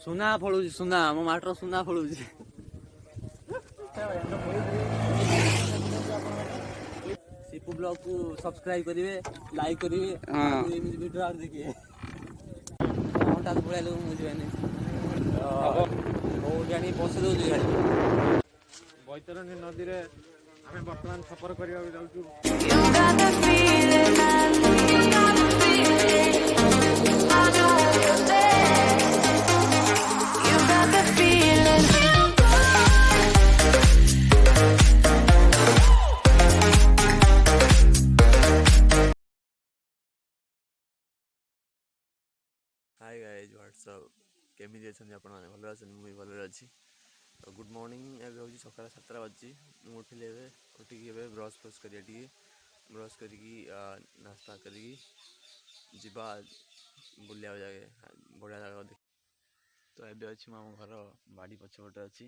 सुना फलुची सुना मो माटर सुना फलुची सीपू ब्लॉग को सब्सक्राइब करिवे लाइक करिवे एमती वीडियो आर देखिए हठात पड़े लोग मुझे जानी बस दौर गाड़ी बैतरणी नदी रे आम बर्तमान सफर करने जाऊँ हाय गाइज व्हाट्सअप केमी आपण मैंने भल मुझे भल अच्छी तो गुड मॉर्निंग एवं हूँ सकाल 7टा बजी उठिले उठिकी ब्रश फ्रश कर ब्रश करी नास्ता करी बुलिया जगह बढ़िया जगह देख तो ये अच्छी आम घर बाड़ी पछपटे अच्छी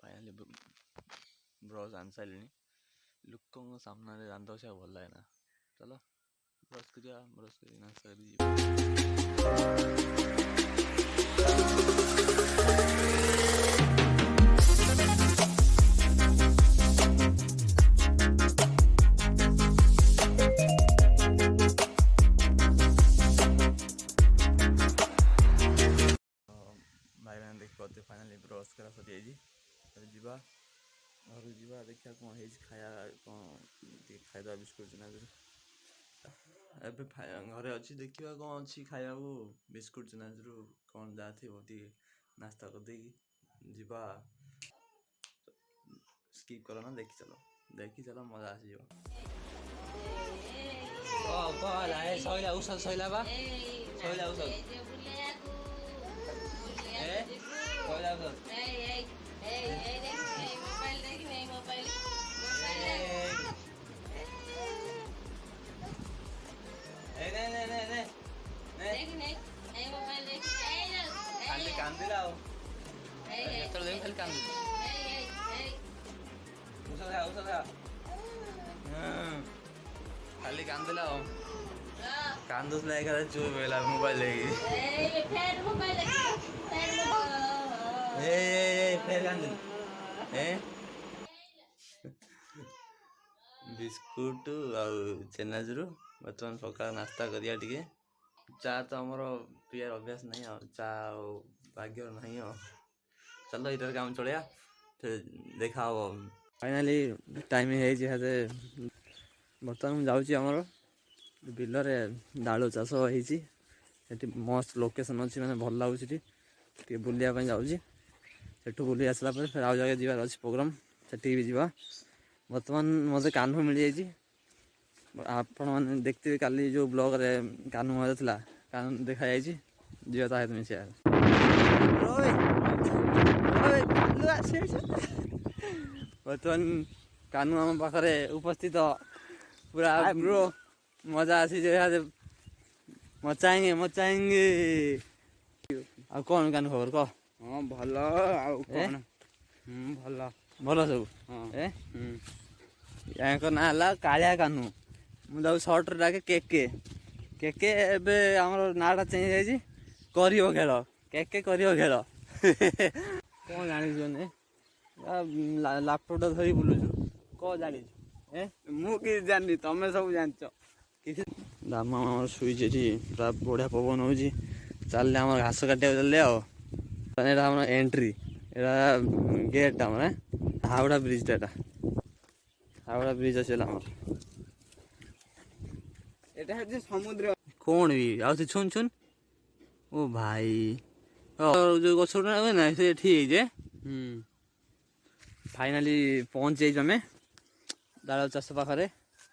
फाइनाली ब्रश आनी सारे लोक सामने रांध से भल लगे ना चलो ब्रश करिया ब्रश कर नास्ता कर भाई मैंने देख पाते फाइनाली ब्रश करा सरी जावा घर जा देखा कौन है खाया कौन खाईदा बिस्कुट चना घरे अच्छी देखा कौन अच्छी खाया बिस्कुट चनाचुर कौन जहाँ थी नास्ता करदे जीवा स्किप करो ना देखी चलो मजा आसी सैला औषध सैला बा सैला औषध सैला औषध खाली कांदिला खाली कांदी औषध खाली कांदिला कांदूस लेकर चुप वेला मोबाइल लेगी फेर कांदी बिस्कुट आउ चेनाचुर बर्तमान सकाल नास्ता करिया टिके चा तो आमर पियार अभ्यास नहीं चा भाग्य नहीं चलो इधर काम चलिया फिर देखा फाइनाली टाइम है बर्तमान जाऊँगी आमर बिलर डालू चाष होती मस्त लोकेशन अच्छी मैंने भल लगुच बुलायापी जाऊँगी सेठू बुली आसला फिर आउ जगह जीवार अच्छी प्रोग्राम से भी जावा बर्तमान मत कान्हू मिल जाइए आपण मैंने देखते काली जो ब्लॉग रे कान्हू मजा था कान्हू देखा जाइए जीवा सहित मिसे बर्तमान कान्हू आम पाखे उपस्थित पूरा ब्रो मजा आसी मचाएंगे मचाएंगे आ कौन कान्हू खबर कह हाँ भल भल भल सब यहाँ ना है कालिया कान्हू मुझे सर्ट डाके केके केके एबे आमर नाटा चेंज जाइए कर खेल केके कर खेल कौन जानी लैपटॉप धरी बुलुचु कौन जानी मुझे जानी तमें सब जान दामा शुई पूरा बढ़िया पवन हो चल आम घास काटा चल एंट्री यहाँ गेट आम हावड़ा ब्रिज टा हावड़ा ब्रिज अच्छे समुद्र कौन भी आउ छुन छुन ओ भाई जो गछ ना से ठीक है फाइनाली पहुँच जाइए आम दाड़ चाष पाखे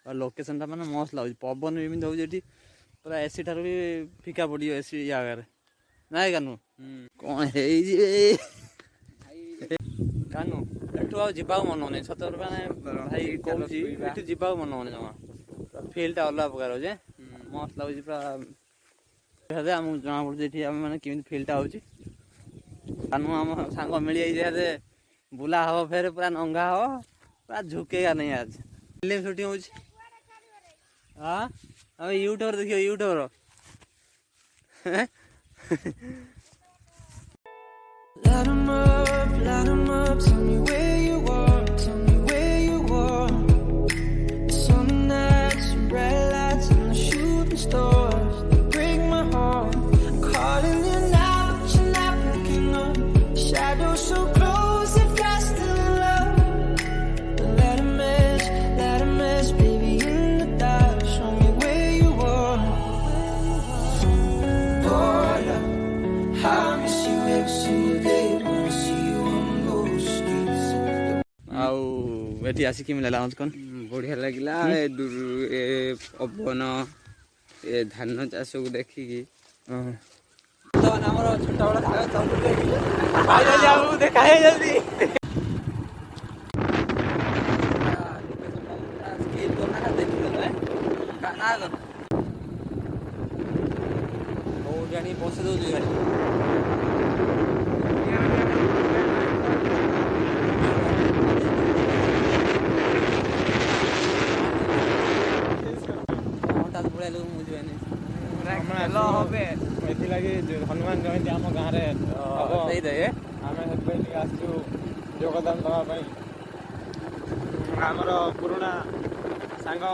और लोकेशन टा मैंने मस्त लगुच पवन भी एमती होती पूरा एसी ठार भी फिका पड़ो एसी जगार ना कानू कौन है कानू एठू आवा मन होनी सत भाई कौन जावा मन होनी जमा फिल्डटा अलग प्रकार हो मस्त लगुच पूरा आमको जना पड़ी मैंने केमी फिल्डटा हो कानू आम सांग मिल जाइए बुला हम फिर पूरा नंगा हम पूरा झुकेगा नहीं आज फिल्म शूटिंग हो हाँ यूट्यूबर देखिए YouTuber Light 'em up, tell me where you are, tell me where you are. Summer nights, red lights, and the shooting stars, they break my heart. I'm calling you now, but you're not picking up. Shadows so close, if you're still in love. But let 'em mess, baby, in the dark. Show me where you are. Oh, love, how I miss you every single day when I see you on those streets. ଆଉ ଏଠି ଆସି କେମିତି ଲାଗିଲା ମତେ କଣ? ବଢ଼ିଆ ଲାଗିଲା ଏ ପବନ ଏ ଧାନ ଚାଷକୁ ଦେଖିକି। ଆମର ଛୋଟବେଳ ଦେଖା ହେଇଯାଉଛି। ଜାଣି ବସି ଦଉଛି ଗାଡ଼ି। ଏଥିଲାଗି ହନୁମାନ ଜୟନ୍ତୀ ଆମ ଗାଁରେ ହବ। ଆମେ ସେଥିପାଇଁ ଟିକେ ଆସିଛୁ ଯୋଗଦାନ ଦେବା ପାଇଁ। ଆମର ପୁରୁଣା ସାଙ୍ଗ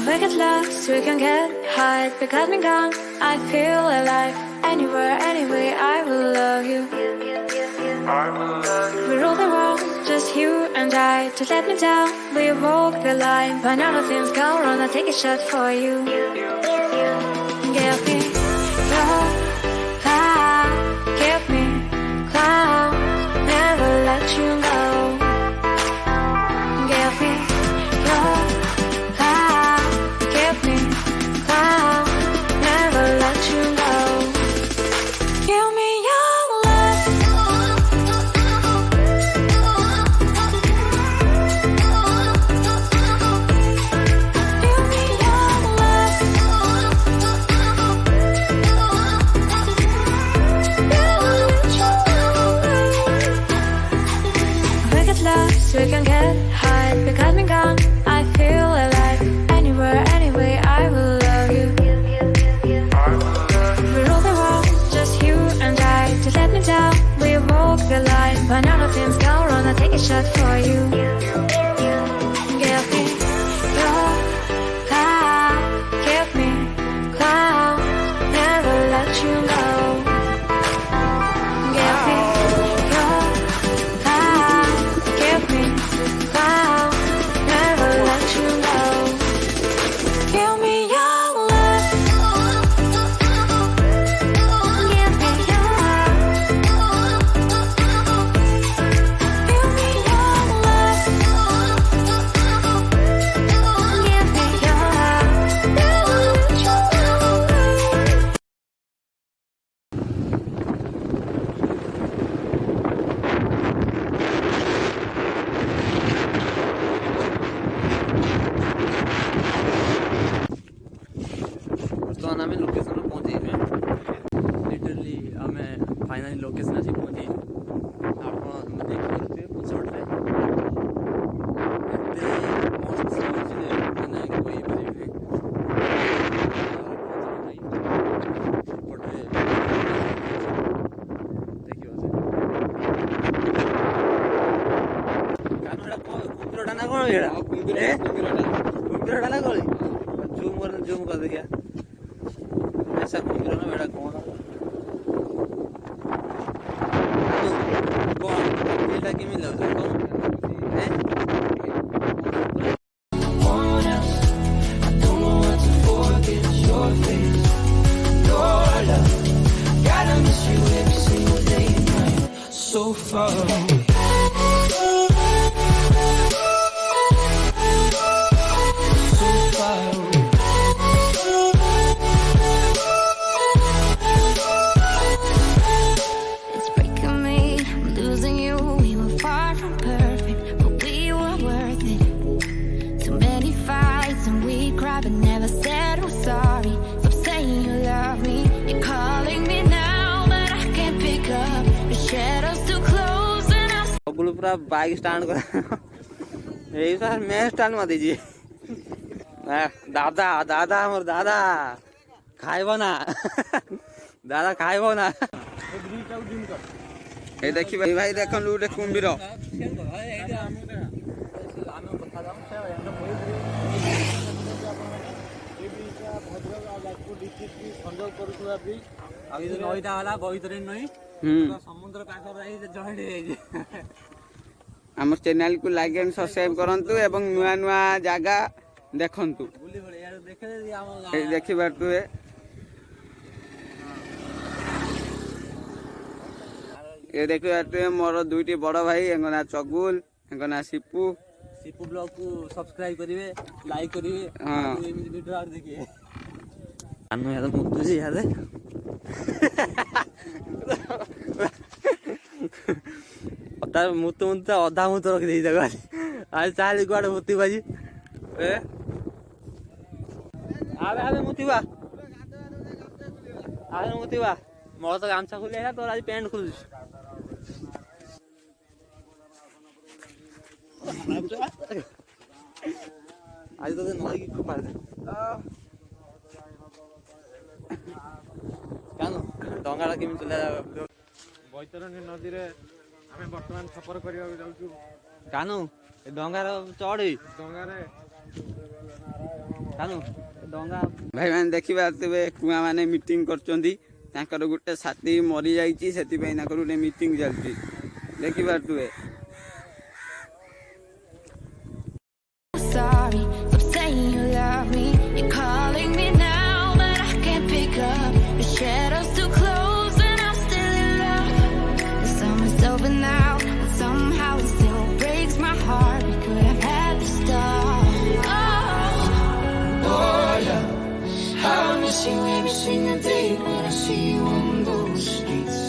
We get lost, we can get high. Because me gone, I feel alive. Anywhere, anyway, I will love you. We rule the world, just you and I. To let me down, we walk the line. But now the things go wrong, I take a shot for you. Give me your power, give me cloud. Never let you go. Give me your power, give me cloud. Never let you go. Give me your love. Give me your love. We get lost, we can get high. Because me gone, I feel alive. Anywhere, anyway, I will love you. We rule the world, just you and I. To let me down, we walk the line. But now the things go wrong, I take a shot for you. Give me your power, give me cloud. Never let you go. Give me your power, give me cloud. Never let you go. Give me your love. Give me your love. Give me your love. Give me your love. ବର୍ତ୍ତମାନ ଆମେ ଲୋକେସନ୍ରେ ପହଞ୍ଚିଛୁ। Literally ଆମେ finally location ଆସି ପହଞ୍ଚିଛୁ। ଆପଣ ଦେଖିପାରୁଥିବେ ପଛପଟରେ ଏତେ ମସ୍ତ ଲାଗୁଛି ଯେ ମାନେ କହିପାରିବିନି। ସେପଟରେ ଦେଖିବ ସେ କୁମ୍ଭୀରଟା ନା କ'ଣ ଏଇଟା? କୁମ୍ଭୀରଟା ନା କ'ଣ? ଜୁମ୍ कर देखिए ऐसा कुम्भीर ना बेटा कौन बेटा की मिल जाए कौन है One else, I don't know what to forget your face, your love. Gotta miss you every single day and night. So far away. So far away. It's breaking me, I'm losing you. We were far from perfect, but we were worth it. Too many fights and we cried, but never said we're sorry. Stop saying you love me. You're calling me now, but I can't pick up. The shadows too close and I'm ସବୁବେଳେ ପୁରା bike stand କର ଏଇ sir May stand ମାରିଦେଇଛି। ଦାଦା ଦାଦା ଆମର ଦାଦା ଖାଇବ ନା ଦାଦା ଖାଇବ ନା ଏ ଦେଖିବା ଭାଇ ଦେଖନ୍ତୁ ଗୋଟେ କୁମ୍ଭୀର ନଈଟା ହେଲା ବୈତରଣୀ ନଈ ସମୁଦ୍ର ପାଖରେ ଜଏଣ୍ଟ ହେଇଯାଇଛି। ଆମ ଚ୍ୟାନେଲକୁ ଲାଇକ୍ ଆଣ୍ଡ ସବସ୍କ୍ରାଇବ କରନ୍ତୁ ଏବଂ ନୂଆ ନୂଆ ଜାଗା ଦେଖନ୍ତୁ ଦେଖିପାରୁଥିବେ। ଏ ଦେଖିପାରୁଥିବେ ମୋର ଦୁଇଟି ବଡ଼ ଭାଇ ଏଙ୍କ ନାଁ ଚଗୁଲ ଏଙ୍କ ନାଁ ସିପୁ ବ୍ଲଗ କୁ ସବସ୍କ୍ରାଇବ କରିବେ ଲାଇକ୍ କରିବେ ଏମିତି ଭିଡ଼ିଓ ଆର ଦେଖିବେ। ଆମେ यार मुतुजी यार ଅଧା ମୁତୁ ଅଧା ମୁତ ରଖିଦେଇଛି ତାକୁ ଆଜି ଚାଲି କୁଆଡ଼େ ମୁତିବୁ ଆଜି ଆବେ ମୁତିବା ମୋର ତ ଗାମଛା ଖୋଲି ହେଲା ତୋର ଆଜି ପ୍ୟାଣ୍ଟ ଖୋଲୁଛି। ଆଜି ତୋତେ ନଈକି ଫୋପାଡ଼ି ଡଙ୍ଗାଟା କେମିତି ଚଲେଇବା ବୈତରଣୀ ନଦୀରେ ଆମେ ବର୍ତ୍ତମାନ ସଫର କରିବାକୁ ଯାଉଛୁ। କାନୁ ଏ ଡଙ୍ଗାର ଚଢ଼ ଡଙ୍ଗାରେ କାନୁ ଡଙ୍ଗା ଭାଇମାନେ ଦେଖିପାରୁଥିବେ କୁଆ ମାନେ ମିଟିଂ କରୁଛନ୍ତି ତାଙ୍କର ଗୋଟେ ସାଥୀ ମରିଯାଇଛି ସେଥିପାଇଁ ତାଙ୍କର ଗୋଟେ ମିଟିଂ ଚାଲିଛି ଦେଖିପାରୁଥିବେ। Sorry, stop saying you love me. You're calling me now, but I can't pick up. The shadows too close, and I'm still in love. The summer's over now, but somehow it still breaks my heart. We could have had the start. Oh, love, how I miss you every single day when I see you on those streets.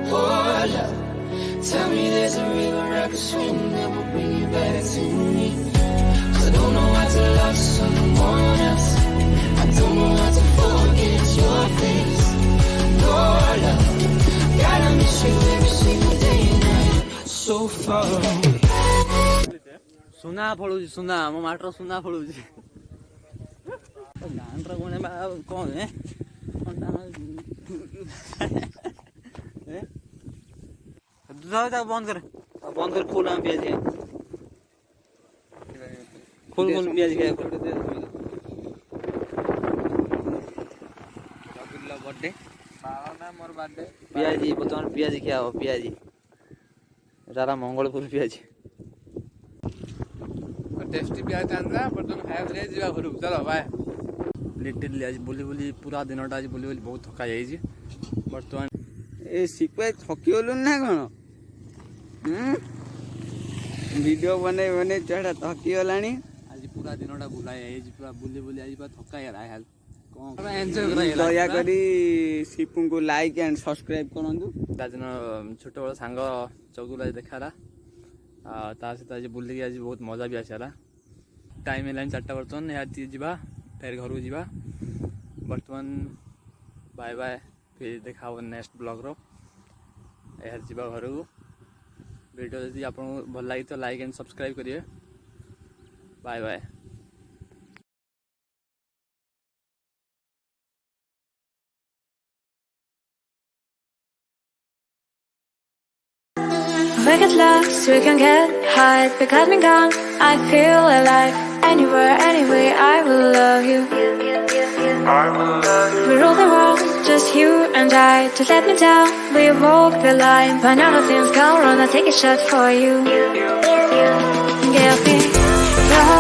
Oh, love, tell me there's a river I could swim that will bring you back to me. I don't know how to love someone else. I don't know how to forget your face. Your love, God, I miss you every single day and night. So far away. ସୁନା ଫଳୁଛି ସୁନା ମୋ ମାଟିର ସୁନା ଫଳୁଛି ଗାଁର କଣ ତାକୁ ବନ୍ଦ କର ଫୁଲ ଆମେ ପିଆଜି ଫୁଲ ପିଆଜି ଖାଇବାକୁ ବର୍ଥଡେ ମୋର ବାର୍ଥଡେ ପିଆଜି ବର୍ତ୍ତମାନ ପିଆଜି ଖିଆ ହବ ପିଆଜି ସାରା ମଙ୍ଗଳପୁର ପିଆଜି टेस्टी पियाज आंदा बर्तन खाया ଯିବା ଘରକୁ ଚାଲ ବାଏ। लिटिल आज बुली बुली पूरा दिनटा आज बुली बुली बहुत थका जाइए बर्तमान ए सिकुआ थकिगलु ना कौन वीडियो बने बने चढ़ा थकीगलानी आज पूरा दिनटा बुला पूरा बुली बुली आज पूरा थका यार हाल दया करी सिपु को लाइक एंड सब्सक्राइब करंतु दिन छोट बड़ सांग चगुल आज देखाला ता सहित आज बुलिक आज बहुत मजा भी आसाला टाइम है 4टा बर्तमान यहाँ जा फिर घर को जा बर्तमान बाय बाय फिर देखा नेक्स्ट ब्लॉग रो यार जा घर को वीडियो यदि आपको भल लगी तो लाइक एंड सब्सक्राइब करिए bye bye. We get lost, we can get high. Because me gone, I feel alive. Anywhere, anyway, I will love you. We rule the world, just you and I. Just let me down, we walk the line. When all the things go wrong, I'll take a shot for you. Give me your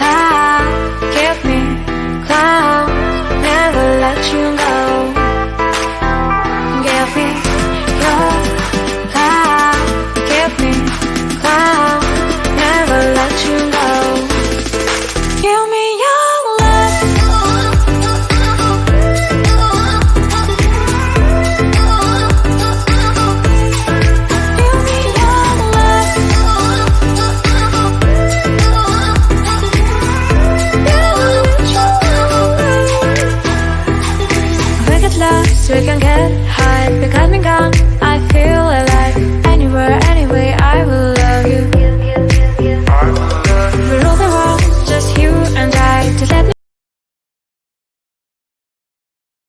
power, give me cloud. Never let you go. Give me your power, give me cloud. Never let you go. Give me your love. Give me your love. We get lost, we can get high. Because me gone, I feel alive. Anywhere, anyway, I will.